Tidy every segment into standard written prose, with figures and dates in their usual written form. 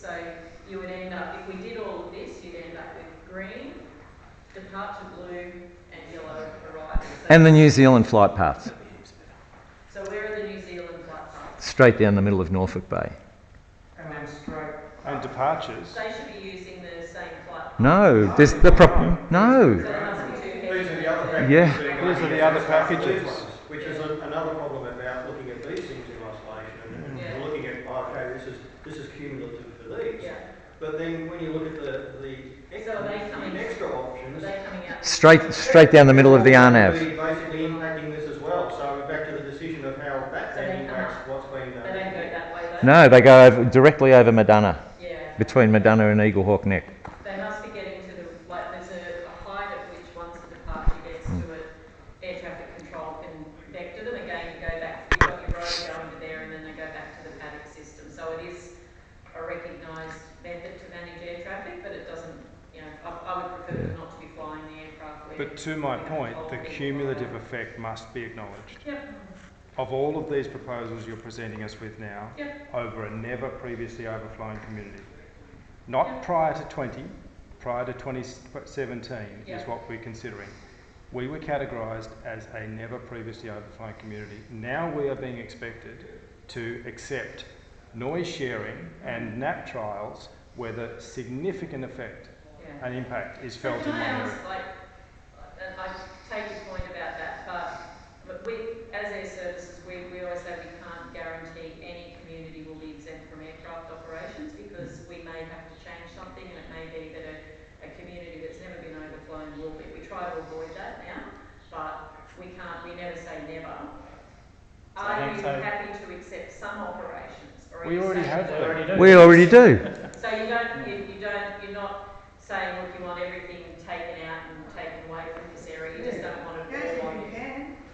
So you would end up, if we did all of this, you'd end up with green, departure blue and yellow arrival. So And the New Zealand flight paths. So where are the New Zealand flight paths? Straight down the middle of Norfolk Bay. And then straight. And departures. They should be using the same flight path. No, there's the no. So there must be two These are the other heads. packages. Yeah. These are the other packages. Which is another problem about looking at these things in isolation and looking at, okay, this is cumulative for these. Yeah. But then when you look at the extra options, Are they coming out? Straight down the middle of the RNAV. basically impacting this as well. So we're back to the decision of how that So then they impacts what's being done. They don't go that way though? No, they go directly over Madonna, Yeah. between Madonna and Eagle Hawk Neck. They must be getting to the, like, there's a height at which once a departure gets to it, air traffic control can vector them. Again, you go back, you've got your road going to there and then they go back to the paddock system. So it is a recognised method to manage air traffic, but it doesn't, you know, I would prefer not to be flying the aircraft where... But to my point, the cumulative effect must be acknowledged. Yep. Of all of these proposals you're presenting us with now, Yep. over a never previously overflown community, not prior to 20, prior to 2017 is what we're considering. We were categorised as a never previously overflown community. Now we are being expected to accept noise sharing and NAP trials where the significant effect and impact is felt in one area. I take your point about that, but we, as Air Services, we always say we can't guarantee any community will be exempt from aircraft operations because we may have to change something and it may be that a community that's never been overflown will be. We try to avoid that now, but we never say never. Are you happy to accept some operations? Or We already have them. We already do. So you're not saying, look, you want everything taken out and taken away from this area, you just don't want it all on you.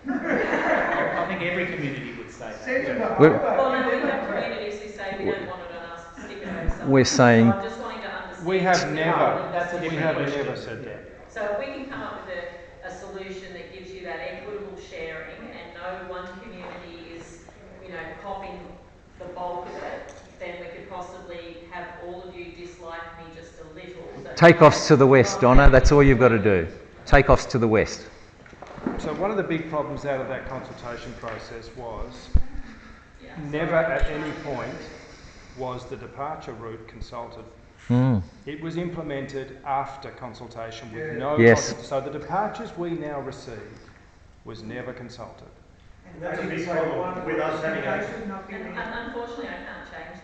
I think every community would say that. Well, no, we have communities who say we don't want it on us, stick it over somewhere. We're saying... So I'm just wanting to understand. We have never, That's a we different have question. never said that. So if we can come up with a solution that gives you that equitable sharing and no one community is, you know, copping the bulk of it, then we could possibly have all of you dislike me just a little. Takeoffs to the west, Donna, that's all you've got to do. Takeoffs to the west. So one of the big problems out of that consultation process was never at any point was the departure route consulted. It was implemented after consultation with no... Yes. So the departures we now receive was never consulted. And that's a big problem with us having a... And unfortunately I can't change